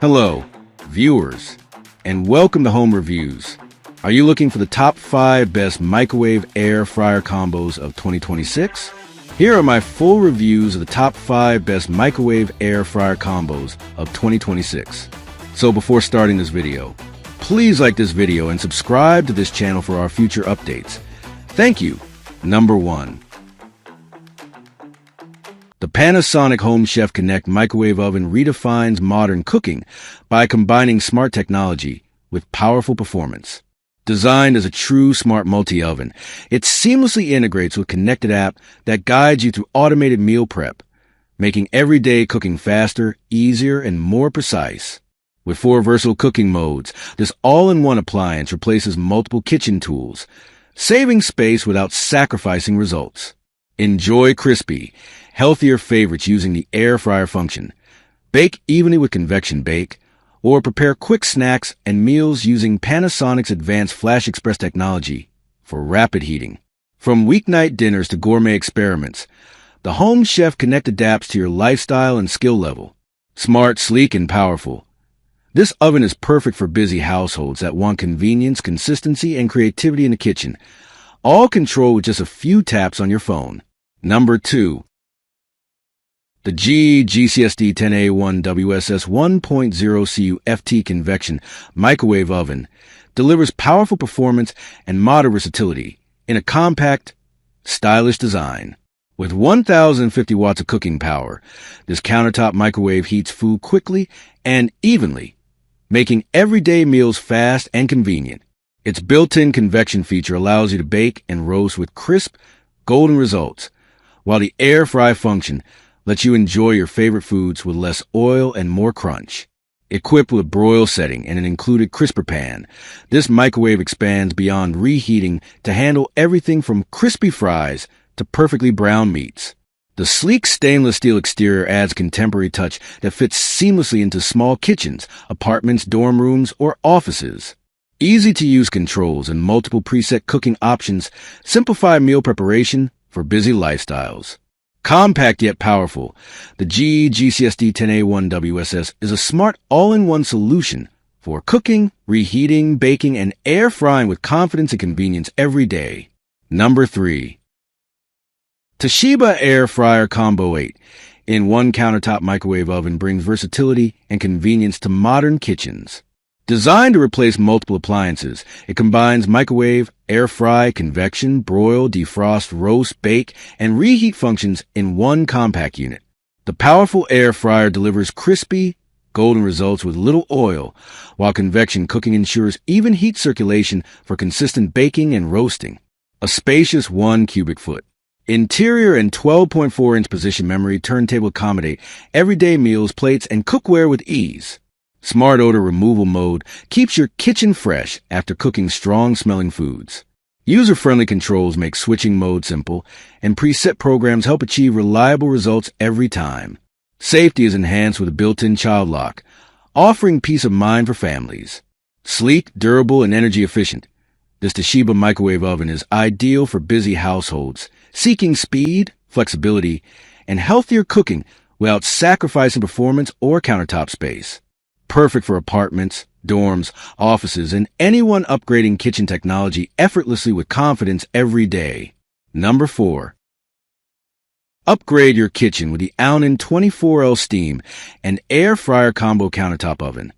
Hello, viewers, and welcome to Home Reviews. Are you looking for the top 5 best microwave air fryer combos of 2026? Here are my full reviews of the top 5 best microwave air fryer combos of 2026. So before starting this video, please like this video and subscribe to this channel for our future updates. Thank you. Number 1. The Panasonic HomeChef Connect microwave oven redefines modern cooking by combining smart technology with powerful performance. Designed as a true smart multi-oven, it seamlessly integrates with a connected app that guides you through automated meal prep, making everyday cooking faster, easier, and more precise. With 4 versatile cooking modes, this all-in-one appliance replaces multiple kitchen tools, saving space without sacrificing results. Enjoy crispy, healthier favorites using the air fryer function. Bake evenly with convection bake, or prepare quick snacks and meals using Panasonic's advanced FlashXpress technology for rapid heating. From weeknight dinners to gourmet experiments, the HomeChef Connect adapts to your lifestyle and skill level. Smart, sleek, and powerful, this oven is perfect for busy households that want convenience, consistency, and creativity in the kitchen, all controlled with just a few taps on your phone. Number 2. The GE GCSD 10A1 WSS 1.0 CU FT Convection microwave oven delivers powerful performance and modern versatility in a compact, stylish design. With 1,050 watts of cooking power, this countertop microwave heats food quickly and evenly, making everyday meals fast and convenient. Its built-in convection feature allows you to bake and roast with crisp, golden results, while the air fry function lets you enjoy your favorite foods with less oil and more crunch. Equipped with broil setting and an included crisper pan, this microwave expands beyond reheating to handle everything from crispy fries to perfectly browned meats. The sleek stainless steel exterior adds contemporary touch that fits seamlessly into small kitchens, apartments, dorm rooms, or offices. Easy-to-use controls and multiple preset cooking options simplify meal preparation for busy lifestyles. Compact yet powerful, the GE GCSD 10A1 WSS is a smart all-in-one solution for cooking, reheating, baking, and air frying with confidence and convenience every day. Number 3. TOSHIBA Air Fryer Combo 8 in 1 countertop microwave oven brings versatility and convenience to modern kitchens. Designed to replace multiple appliances, it combines microwave, air fry, convection, broil, defrost, roast, bake, and reheat functions in 1 compact unit. The powerful air fryer delivers crispy, golden results with little oil, while convection cooking ensures even heat circulation for consistent baking and roasting. A spacious 1 cubic foot interior and 12.4-inch position memory turntable accommodate everyday meals, plates, and cookware with ease. Smart odor removal mode keeps your kitchen fresh after cooking strong-smelling foods. User-friendly controls make switching mode simple, and preset programs help achieve reliable results every time. Safety is enhanced with a built-in child lock, offering peace of mind for families. Sleek, durable, and energy efficient, this TOSHIBA microwave oven is ideal for busy households seeking speed, flexibility, and healthier cooking without sacrificing performance or countertop space. Perfect for apartments, dorms, offices, and anyone upgrading kitchen technology effortlessly with confidence every day. Number 4. Upgrade your kitchen with the OUNIN 24L Steam and Air Fryer Combo Countertop Oven,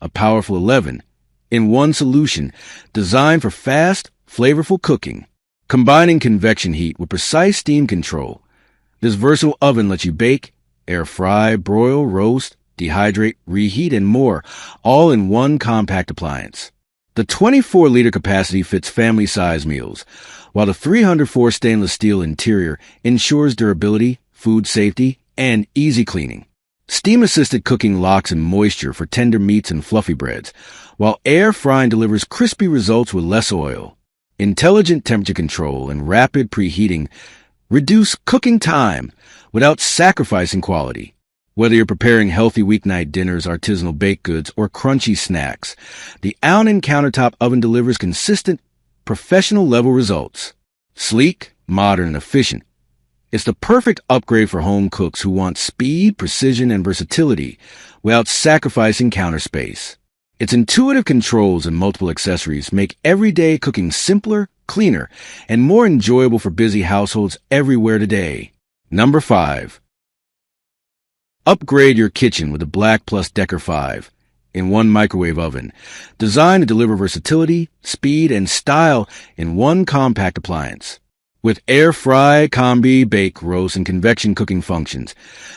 a powerful 11-in-1 solution designed for fast, flavorful cooking. Combining convection heat with precise steam control, this versatile oven lets you bake, air fry, broil, roast, dehydrate, reheat, and more, all in 1 compact appliance. The 24-liter capacity fits family-size meals, while the 304 stainless steel interior ensures durability, food safety, and easy cleaning. Steam-assisted cooking locks in moisture for tender meats and fluffy breads, while air frying delivers crispy results with less oil. Intelligent temperature control and rapid preheating reduce cooking time without sacrificing quality. Whether you're preparing healthy weeknight dinners, artisanal baked goods, or crunchy snacks, the OUNIN countertop oven delivers consistent, professional-level results. Sleek, modern, and efficient, It's the perfect upgrade for home cooks who want speed, precision, and versatility without sacrificing counter space. Its intuitive controls and multiple accessories make everyday cooking simpler, cleaner, and more enjoyable for busy households everywhere today. Number 5. Upgrade your kitchen with the Black Plus Decker 5-in-1 microwave oven, designed to deliver versatility, speed, and style in one compact appliance. With air fry, combi, bake, roast, and convection cooking functions,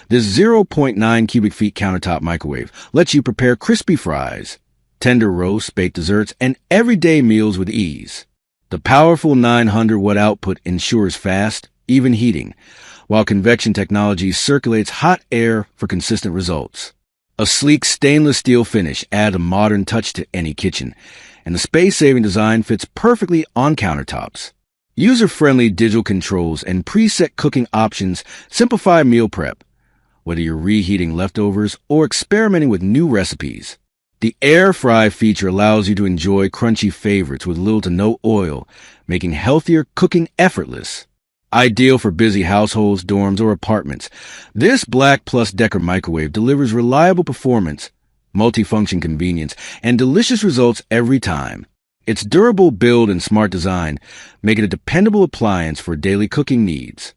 this 0.9 cubic feet countertop microwave lets you prepare crispy fries, tender roasts, baked desserts, and everyday meals with ease. The powerful 900-watt output ensures fast, even heating, while convection technology circulates hot air for consistent results. A sleek stainless steel finish adds a modern touch to any kitchen, and the space-saving design fits perfectly on countertops. User-friendly digital controls and preset cooking options simplify meal prep, whether you're reheating leftovers or experimenting with new recipes. The air fry feature allows you to enjoy crunchy favorites with little to no oil, making healthier cooking effortless. Ideal for busy households, dorms, or apartments, this Black Plus Decker microwave delivers reliable performance, multifunction convenience, and delicious results every time. Its durable build and smart design make it a dependable appliance for daily cooking needs.